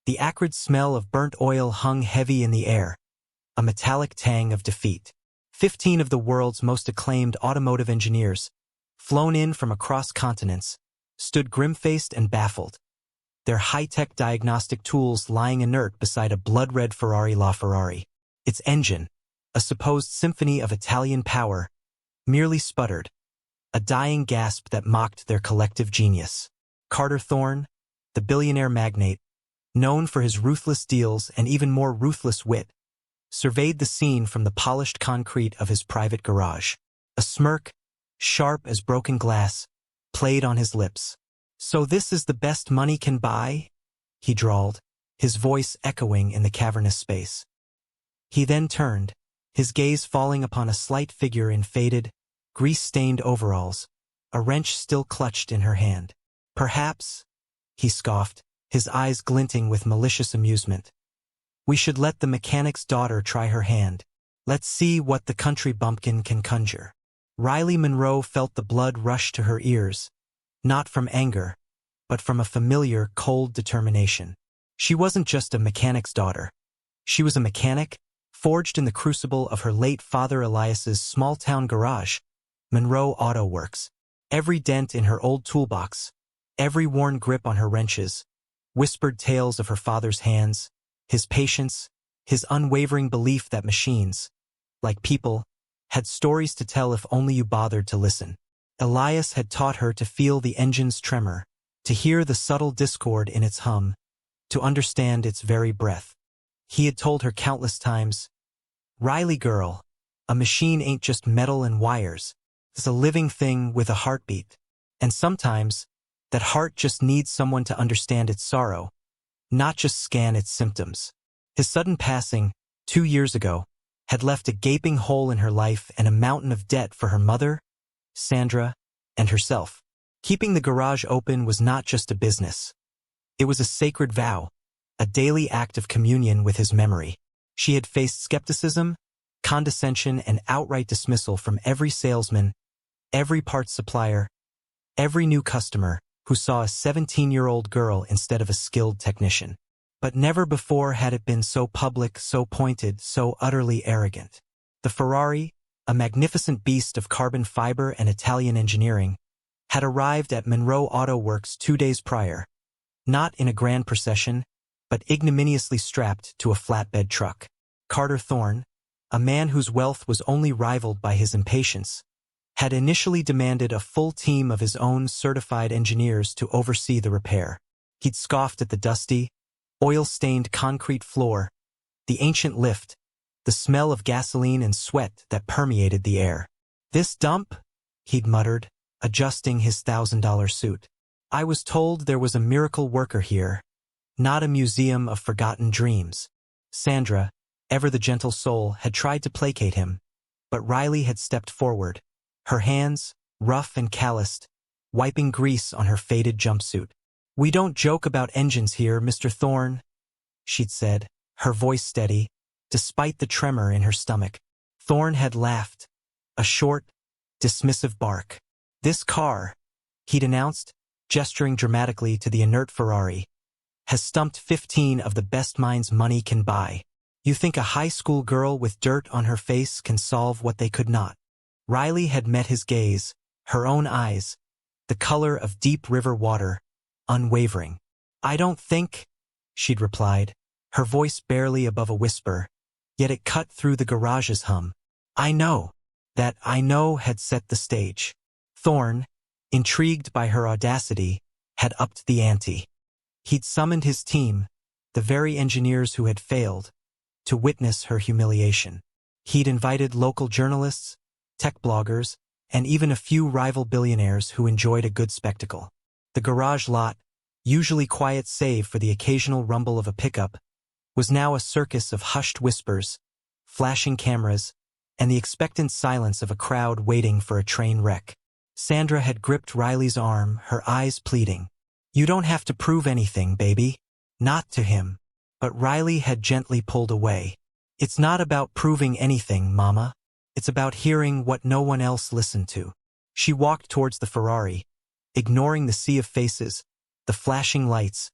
The acrid smell of burnt oil hung heavy in the air, a metallic tang of defeat. 15 of the world's most acclaimed automotive engineers, flown in from across continents, stood grim-faced and baffled, their high-tech diagnostic tools lying inert beside a blood-red Ferrari LaFerrari. Its engine, a supposed symphony of Italian power, merely sputtered, a dying gasp that mocked their collective genius. Carter Thorne, the billionaire magnate, known for his ruthless deals and even more ruthless wit, surveyed the scene from the polished concrete of his private garage. A smirk, sharp as broken glass, played on his lips. "So this is the best money can buy?" he drawled, his voice echoing in the cavernous space. He then turned, his gaze falling upon a slight figure in faded, grease-stained overalls, a wrench still clutched in her hand. "Perhaps," he scoffed, his eyes glinting with malicious amusement, "we should let the mechanic's daughter try her hand. Let's see what the country bumpkin can conjure." Riley Monroe felt the blood rush to her ears, not from anger, but from a familiar, cold determination. She wasn't just a mechanic's daughter. She was a mechanic, forged in the crucible of her late father Elias's small-town garage, Monroe Auto Works. Every dent in her old toolbox, every worn grip on her wrenches, whispered tales of her father's hands, his patience, his unwavering belief that machines, like people, had stories to tell if only you bothered to listen. Elias had taught her to feel the engine's tremor, to hear the subtle discord in its hum, to understand its very breath. He had told her countless times, "Riley girl, a machine ain't just metal and wires. It's a living thing with a heartbeat. And sometimes, that heart just needs someone to understand its sorrow, not just scan its symptoms." His sudden passing, 2 years ago, had left a gaping hole in her life and a mountain of debt for her mother, Sandra, and herself. Keeping the garage open was not just a business. It was a sacred vow, a daily act of communion with his memory. She had faced skepticism, condescension, and outright dismissal from every salesman, every parts supplier, every new customer who saw a 17-year-old girl instead of a skilled technician. But never before had it been so public, so pointed, so utterly arrogant. The Ferrari, a magnificent beast of carbon fiber and Italian engineering, had arrived at Monroe Auto Works 2 days prior, not in a grand procession, but ignominiously strapped to a flatbed truck. Carter Thorne, a man whose wealth was only rivaled by his impatience, had initially demanded a full team of his own certified engineers to oversee the repair. He'd scoffed at the dusty, oil-stained concrete floor, the ancient lift, the smell of gasoline and sweat that permeated the air. "This dump?" he'd muttered, adjusting his $1,000 suit. "I was told there was a miracle worker here, not a museum of forgotten dreams." Sandra, ever the gentle soul, had tried to placate him, but Riley had stepped forward, her hands, rough and calloused, wiping grease on her faded jumpsuit. "We don't joke about engines here, Mr. Thorne," she'd said, her voice steady, despite the tremor in her stomach. Thorne had laughed, a short, dismissive bark. "This car," he'd announced, gesturing dramatically to the inert Ferrari, "has stumped 15 of the best minds money can buy. You think a high school girl with dirt on her face can solve what they could not?" Riley had met his gaze, her own eyes, the color of deep river water, unwavering. "I don't think," she'd replied, her voice barely above a whisper, yet it cut through the garage's hum. "I know." That "I know" had set the stage. Thorne, intrigued by her audacity, had upped the ante. He'd summoned his team, the very engineers who had failed, to witness her humiliation. He'd invited local journalists, tech bloggers, and even a few rival billionaires who enjoyed a good spectacle. The garage lot, usually quiet save for the occasional rumble of a pickup, was now a circus of hushed whispers, flashing cameras, and the expectant silence of a crowd waiting for a train wreck. Sandra had gripped Riley's arm, her eyes pleading. "You don't have to prove anything, baby." Not to him. But Riley had gently pulled away. "It's not about proving anything, Mama. It's about hearing what no one else listened to." She walked towards the Ferrari, ignoring the sea of faces, the flashing lights,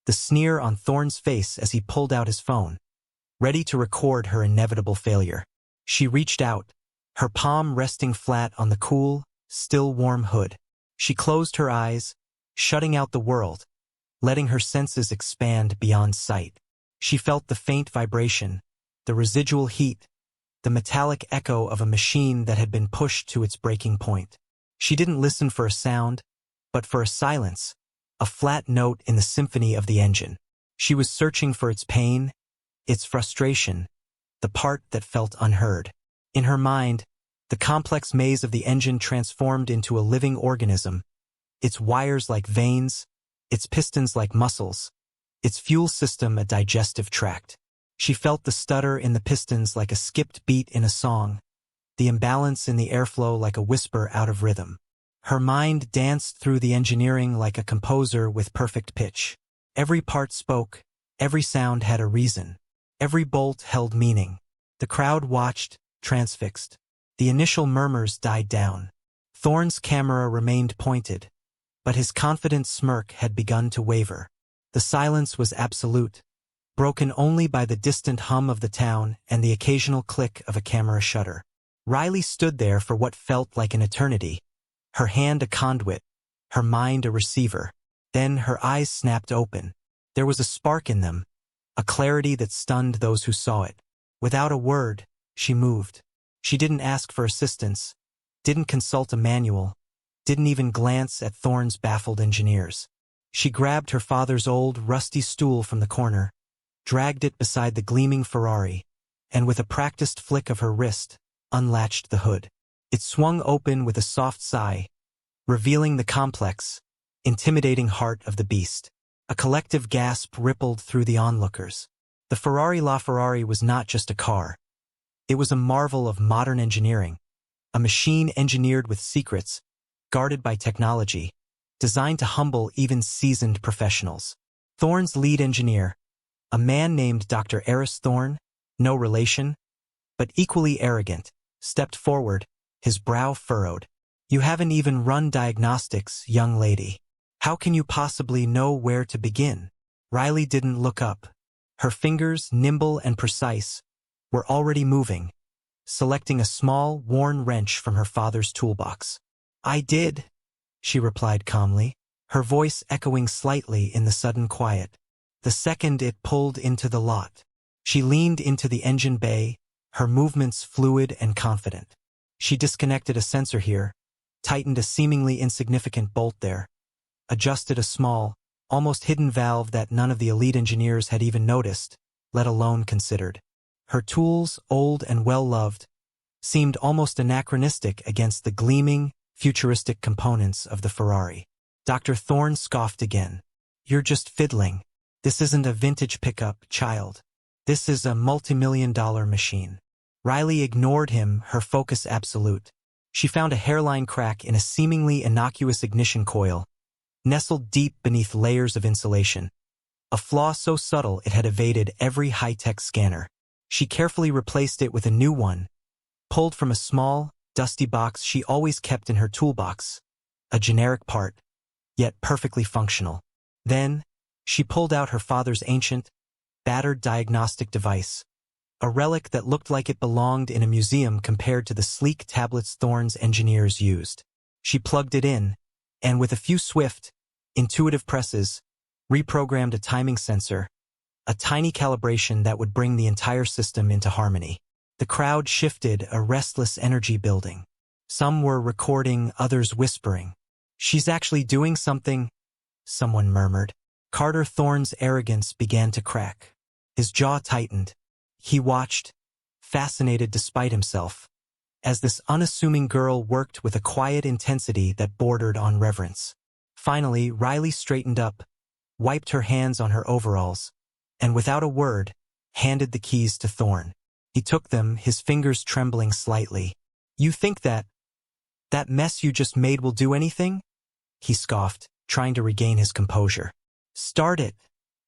the sneer on Thorne's face as he pulled out his phone, ready to record her inevitable failure. She reached out, her palm resting flat on the cool, still warm hood. She closed her eyes, shutting out the world, letting her senses expand beyond sight. She felt the faint vibration, the residual heat, the metallic echo of a machine that had been pushed to its breaking point. She didn't listen for a sound, but for a silence, a flat note in the symphony of the engine. She was searching for its pain, its frustration, the part that felt unheard. In her mind, the complex maze of the engine transformed into a living organism, its wires like veins, its pistons like muscles, its fuel system a digestive tract. She felt the stutter in the pistons like a skipped beat in a song, the imbalance in the airflow like a whisper out of rhythm. Her mind danced through the engineering like a composer with perfect pitch. Every part spoke, every sound had a reason, every bolt held meaning. The crowd watched, transfixed. The initial murmurs died down. Thorne's camera remained pointed, but his confident smirk had begun to waver. The silence was absolute, broken only by the distant hum of the town and the occasional click of a camera shutter. Riley stood there for what felt like an eternity, her hand a conduit, her mind a receiver. Then her eyes snapped open. There was a spark in them, a clarity that stunned those who saw it. Without a word, she moved. She didn't ask for assistance, didn't consult a manual, didn't even glance at Thorne's baffled engineers. She grabbed her father's old, rusty stool from the corner, dragged it beside the gleaming Ferrari, and with a practiced flick of her wrist, unlatched the hood. It swung open with a soft sigh, revealing the complex, intimidating heart of the beast. A collective gasp rippled through the onlookers. The Ferrari LaFerrari was not just a car. It was a marvel of modern engineering, a machine engineered with secrets, guarded by technology, designed to humble even seasoned professionals. Thorne's lead engineer, a man named Dr. Eris Thorne, no relation, but equally arrogant, stepped forward, his brow furrowed. "You haven't even run diagnostics, young lady. How can you possibly know where to begin?" Riley didn't look up. Her fingers, nimble and precise, were already moving, selecting a small, worn wrench from her father's toolbox. "I did," she replied calmly, her voice echoing slightly in the sudden quiet. The second it pulled into the lot, she leaned into the engine bay, her movements fluid and confident. She disconnected a sensor here, tightened a seemingly insignificant bolt there, adjusted a small, almost hidden valve that none of the elite engineers had even noticed, let alone considered. Her tools, old and well-loved, seemed almost anachronistic against the gleaming, futuristic components of the Ferrari. Dr. Thorne scoffed again. "You're just fiddling. This isn't a vintage pickup, child. This is a multi-million-dollar machine." Riley ignored him, her focus absolute. She found a hairline crack in a seemingly innocuous ignition coil, nestled deep beneath layers of insulation, a flaw so subtle it had evaded every high-tech scanner. She carefully replaced it with a new one, pulled from a small, dusty box she always kept in her toolbox, a generic part, yet perfectly functional. Then, she pulled out her father's ancient, battered diagnostic device, a relic that looked like it belonged in a museum compared to the sleek tablets Thorne's engineers used. She plugged it in, and with a few swift, intuitive presses, reprogrammed a timing sensor, a tiny calibration that would bring the entire system into harmony. The crowd shifted, a restless energy building. Some were recording, others whispering. "She's actually doing something," someone murmured. Carter Thorne's arrogance began to crack. His jaw tightened. He watched, fascinated despite himself, as this unassuming girl worked with a quiet intensity that bordered on reverence. Finally, Riley straightened up, wiped her hands on her overalls, and without a word, handed the keys to Thorne. He took them, his fingers trembling slightly. "You think that mess you just made will do anything?" he scoffed, trying to regain his composure. "Start it,"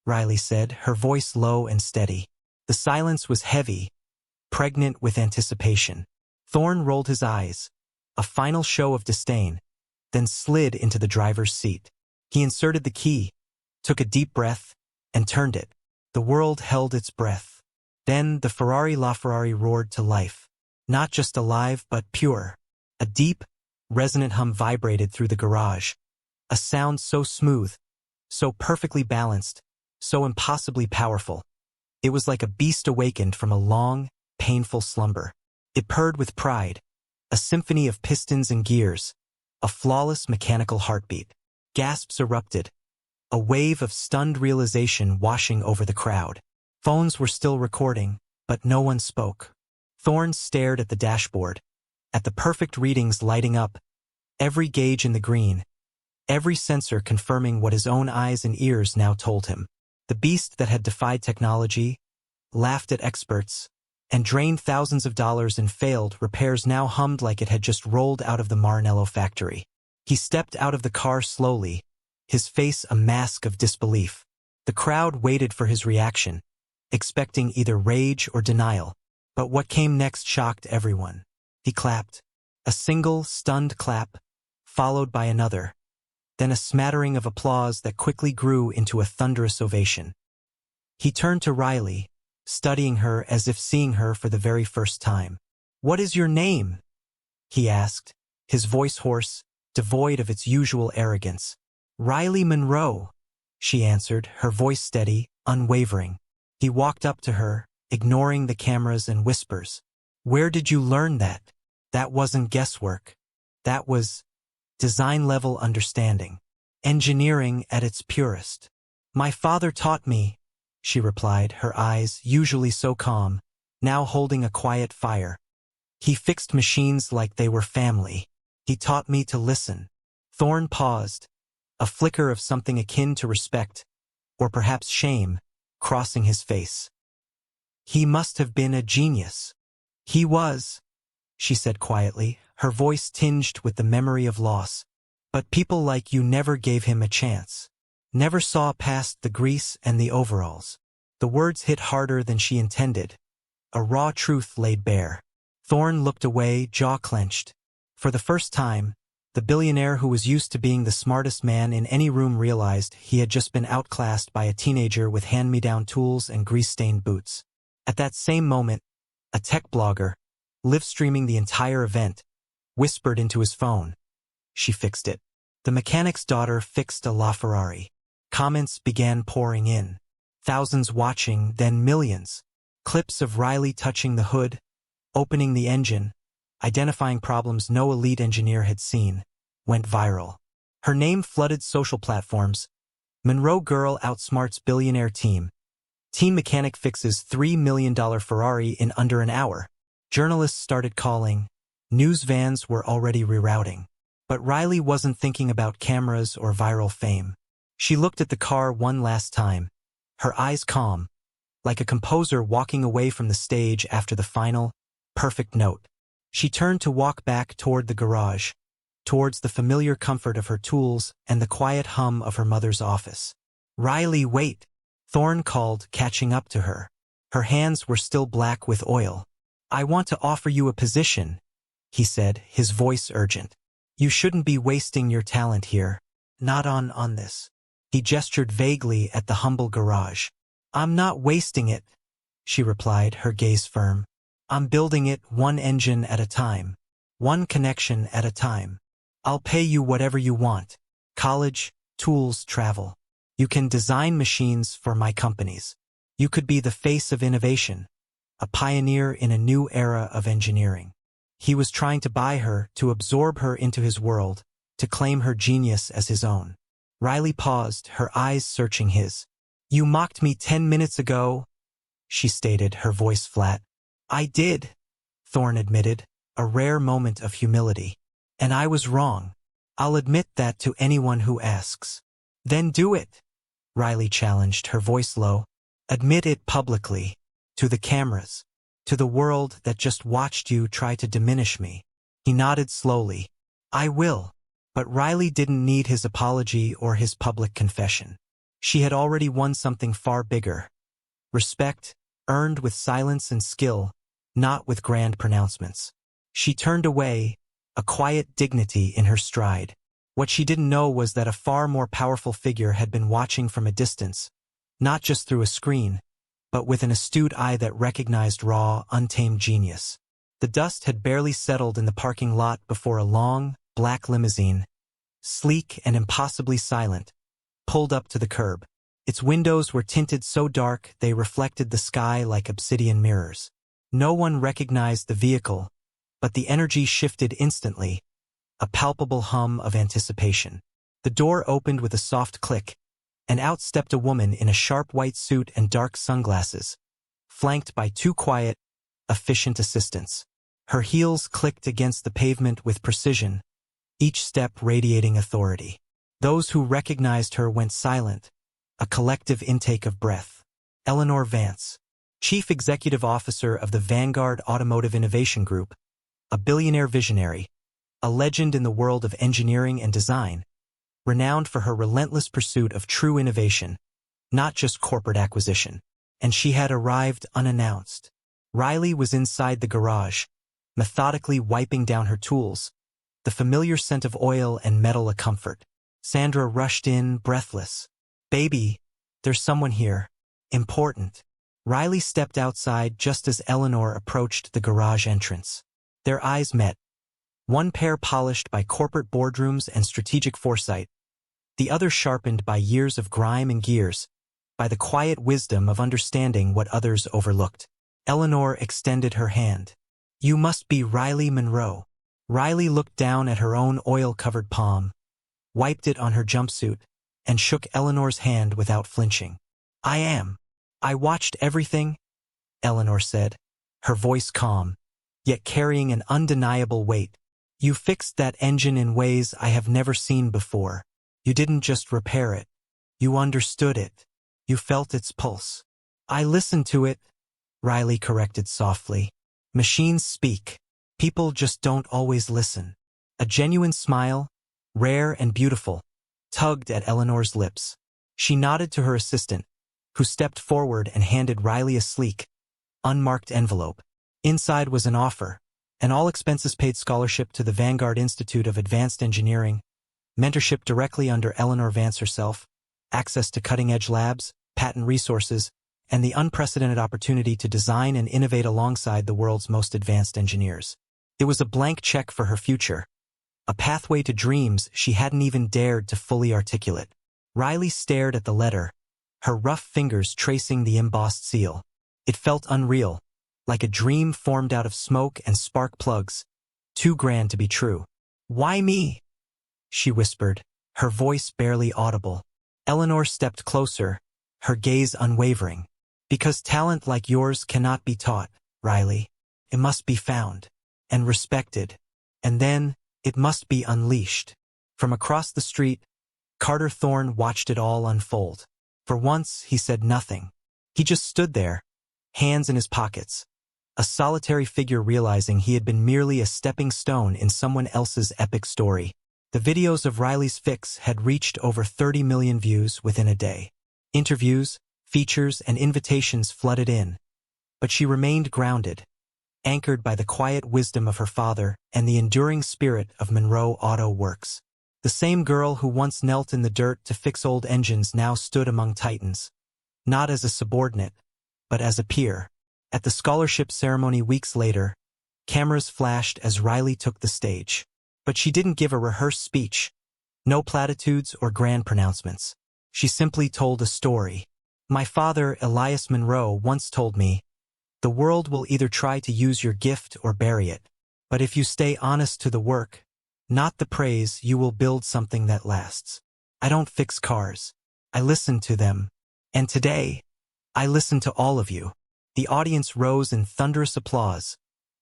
Riley said, her voice low and steady. The silence was heavy, pregnant with anticipation. Thorne rolled his eyes, a final show of disdain, then slid into the driver's seat. He inserted the key, took a deep breath, and turned it. The world held its breath. Then the Ferrari LaFerrari roared to life. Not just alive, but pure. A deep, resonant hum vibrated through the garage. A sound so smooth, so perfectly balanced, so impossibly powerful. It was like a beast awakened from a long, painful slumber. It purred with pride, a symphony of pistons and gears, a flawless mechanical heartbeat. Gasps erupted, a wave of stunned realization washing over the crowd. Phones were still recording, but no one spoke. Thorne stared at the dashboard, at the perfect readings lighting up, every gauge in the green, every sensor confirming what his own eyes and ears now told him. The beast that had defied technology, laughed at experts, and drained thousands of dollars in failed repairs now hummed like it had just rolled out of the Maranello factory. He stepped out of the car slowly, his face a mask of disbelief. The crowd waited for his reaction, expecting either rage or denial. But what came next shocked everyone. He clapped. A single, stunned clap, followed by another, then a smattering of applause that quickly grew into a thunderous ovation. He turned to Riley, studying her as if seeing her for the very first time. "What is your name?" he asked, his voice hoarse, devoid of its usual arrogance. "Riley Monroe," she answered, her voice steady, unwavering. He walked up to her, ignoring the cameras and whispers. "Where did you learn that? That wasn't guesswork. That was design-level understanding. Engineering at its purest." "My father taught me," she replied, her eyes, usually so calm, now holding a quiet fire. "He fixed machines like they were family. He taught me to listen." Thorne paused, a flicker of something akin to respect, or perhaps shame, crossing his face. "He must have been a genius." "He was," she said quietly, her voice tinged with the memory of loss. "But people like you never gave him a chance. Never saw past the grease and the overalls." The words hit harder than she intended. A raw truth laid bare. Thorne looked away, jaw clenched. For the first time, the billionaire who was used to being the smartest man in any room realized he had just been outclassed by a teenager with hand-me-down tools and grease-stained boots. At that same moment, a tech blogger, live-streaming the entire event, whispered into his phone. "She fixed it. The mechanic's daughter fixed a LaFerrari." Comments began pouring in. Thousands watching, then millions. Clips of Riley touching the hood, opening the engine, identifying problems no elite engineer had seen, went viral. Her name flooded social platforms. "Monroe girl outsmarts billionaire team. Team mechanic fixes $3 million Ferrari in under an hour." Journalists started calling. News vans were already rerouting. But Riley wasn't thinking about cameras or viral fame. She looked at the car one last time, her eyes calm, like a composer walking away from the stage after the final, perfect note. She turned to walk back toward the garage, towards the familiar comfort of her tools and the quiet hum of her mother's office. "Riley, wait," Thorne called, catching up to her. Her hands were still black with oil. "I want to offer you a position," he said, his voice urgent. "You shouldn't be wasting your talent here. Not on this." He gestured vaguely at the humble garage. "I'm not wasting it," she replied, her gaze firm. "I'm building it one engine at a time. One connection at a time. I'll pay you whatever you want. College, tools, travel. You can design machines for my companies. You could be the face of innovation, a pioneer in a new era of engineering." He was trying to buy her, to absorb her into his world, to claim her genius as his own. Riley paused, her eyes searching his. "You mocked me 10 minutes ago," she stated, her voice flat. "I did," Thorne admitted, a rare moment of humility. "And I was wrong. I'll admit that to anyone who asks." "Then do it," Riley challenged, her voice low. "Admit it publicly. To the cameras. To the world that just watched you try to diminish me." He nodded slowly. "I will." But Riley didn't need his apology or his public confession. She had already won something far bigger. Respect, earned with silence and skill, not with grand pronouncements. She turned away, a quiet dignity in her stride. What she didn't know was that a far more powerful figure had been watching from a distance, not just through a screen, but with an astute eye that recognized raw, untamed genius. The dust had barely settled in the parking lot before a long, black limousine, sleek and impossibly silent, pulled up to the curb. Its windows were tinted so dark they reflected the sky like obsidian mirrors. No one recognized the vehicle, but the energy shifted instantly, a palpable hum of anticipation. The door opened with a soft click, and out stepped a woman in a sharp white suit and dark sunglasses, flanked by two quiet, efficient assistants. Her heels clicked against the pavement with precision, each step radiating authority. Those who recognized her went silent, a collective intake of breath. Eleanor Vance, Chief Executive Officer of the Vanguard Automotive Innovation Group, a billionaire visionary, a legend in the world of engineering and design, renowned for her relentless pursuit of true innovation, not just corporate acquisition. And she had arrived unannounced. Riley was inside the garage, methodically wiping down her tools, the familiar scent of oil and metal a comfort. Sandra rushed in, breathless. "Baby, there's someone here. Important." Riley stepped outside just as Eleanor approached the garage entrance. Their eyes met, one pair polished by corporate boardrooms and strategic foresight, the other sharpened by years of grime and gears, by the quiet wisdom of understanding what others overlooked. Eleanor extended her hand. "You must be Riley Monroe." Riley looked down at her own oil-covered palm, wiped it on her jumpsuit, and shook Eleanor's hand without flinching. "I am. I watched everything," Eleanor said, her voice calm, yet carrying an undeniable weight. "You fixed that engine in ways I have never seen before. You didn't just repair it. You understood it. You felt its pulse." "I listened to it," Riley corrected softly. "Machines speak. People just don't always listen." A genuine smile, rare and beautiful, tugged at Eleanor's lips. She nodded to her assistant, who stepped forward and handed Riley a sleek, unmarked envelope. Inside was an offer, an all-expenses-paid scholarship to the Vanguard Institute of Advanced Engineering, mentorship directly under Eleanor Vance herself, access to cutting-edge labs, patent resources, and the unprecedented opportunity to design and innovate alongside the world's most advanced engineers. It was a blank check for her future, a pathway to dreams she hadn't even dared to fully articulate. Riley stared at the letter, her rough fingers tracing the embossed seal. It felt unreal, like a dream formed out of smoke and spark plugs, too grand to be true. "Why me?" she whispered, her voice barely audible. Eleanor stepped closer, her gaze unwavering. "Because talent like yours cannot be taught, Riley. It must be found, and respected, and then it must be unleashed." From across the street, Carter Thorne watched it all unfold. For once, he said nothing. He just stood there, hands in his pockets, a solitary figure realizing he had been merely a stepping stone in someone else's epic story. The videos of Riley's fix had reached over 30 million views within a day. Interviews, features, and invitations flooded in. But she remained grounded, anchored by the quiet wisdom of her father and the enduring spirit of Monroe Auto Works. The same girl who once knelt in the dirt to fix old engines now stood among titans, not as a subordinate, but as a peer. At the scholarship ceremony weeks later, cameras flashed as Riley took the stage. But she didn't give a rehearsed speech, no platitudes or grand pronouncements. She simply told a story. "My father, Elias Monroe, once told me, the world will either try to use your gift or bury it. But if you stay honest to the work, not the praise, you will build something that lasts. I don't fix cars. I listen to them. And today, I listen to all of you." The audience rose in thunderous applause,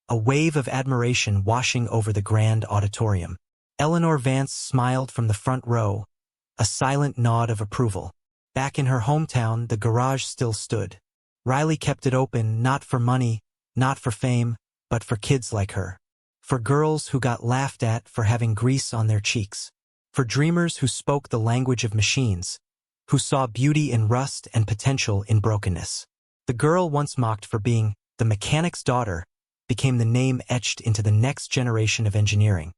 a wave of admiration washing over the grand auditorium. Eleanor Vance smiled from the front row, a silent nod of approval. Back in her hometown, the garage still stood. Riley kept it open, not for money, not for fame, but for kids like her. For girls who got laughed at for having grease on their cheeks. For dreamers who spoke the language of machines, who saw beauty in rust and potential in brokenness. The girl once mocked for being the mechanic's daughter became the name etched into the next generation of engineering,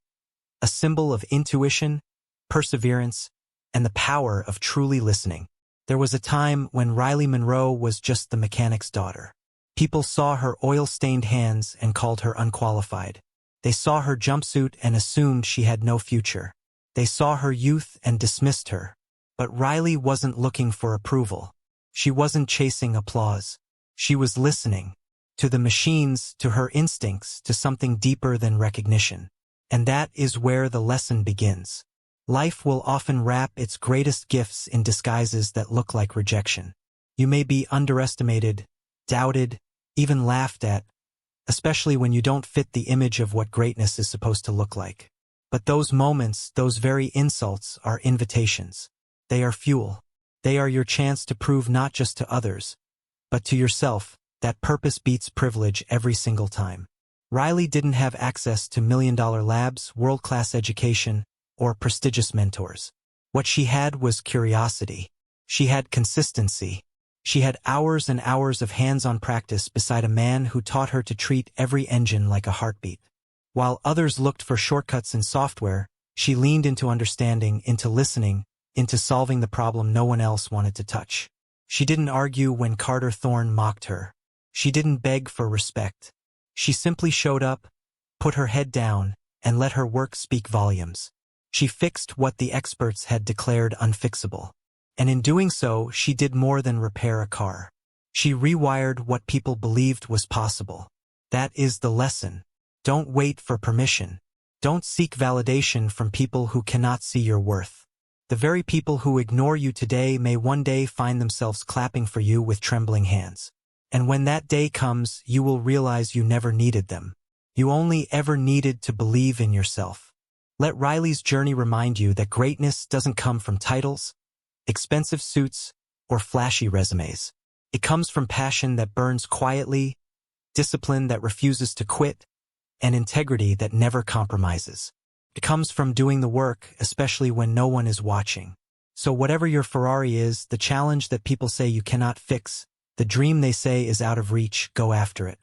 a symbol of intuition, perseverance, and the power of truly listening. There was a time when Riley Monroe was just the mechanic's daughter. People saw her oil-stained hands and called her unqualified. They saw her jumpsuit and assumed she had no future. They saw her youth and dismissed her. But Riley wasn't looking for approval. She wasn't chasing applause. She was listening. To the machines, to her instincts, to something deeper than recognition. And that is where the lesson begins. Life will often wrap its greatest gifts in disguises that look like rejection. You may be underestimated, doubted, even laughed at, especially when you don't fit the image of what greatness is supposed to look like. But those moments, those very insults, are invitations. They are fuel. They are your chance to prove not just to others, but to yourself, that purpose beats privilege every single time. Riley didn't have access to million-dollar labs, world-class education, or prestigious mentors. What she had was curiosity. She had consistency. She had hours and hours of hands-on practice beside a man who taught her to treat every engine like a heartbeat. While others looked for shortcuts in software, she leaned into understanding, into listening, into solving the problem no one else wanted to touch. She didn't argue when Carter Thorne mocked her. She didn't beg for respect. She simply showed up, put her head down, and let her work speak volumes. She fixed what the experts had declared unfixable. And in doing so, she did more than repair a car. She rewired what people believed was possible. That is the lesson. Don't wait for permission. Don't seek validation from people who cannot see your worth. The very people who ignore you today may one day find themselves clapping for you with trembling hands. And when that day comes, you will realize you never needed them. You only ever needed to believe in yourself. Let Riley's journey remind you that greatness doesn't come from titles, expensive suits, or flashy resumes. It comes from passion that burns quietly, discipline that refuses to quit, and integrity that never compromises. It comes from doing the work, especially when no one is watching. So whatever your Ferrari is, the challenge that people say you cannot fix, the dream they say is out of reach, go after it.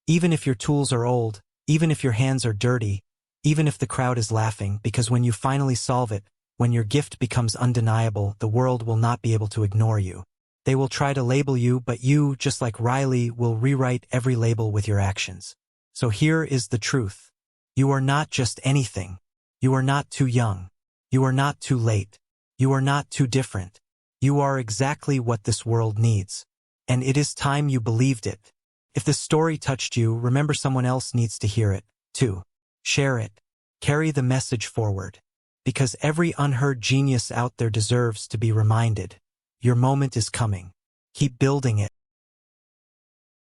Even if your tools are old, even if your hands are dirty, even if the crowd is laughing, because when you finally solve it, when your gift becomes undeniable, the world will not be able to ignore you. They will try to label you, but you, just like Riley, will rewrite every label with your actions. So here is the truth. You are not just anything. You are not too young. You are not too late. You are not too different. You are exactly what this world needs. And it is time you believed it. If this story touched you, remember someone else needs to hear it, too. Share it. Carry the message forward. Because every unheard genius out there deserves to be reminded. Your moment is coming. Keep building it.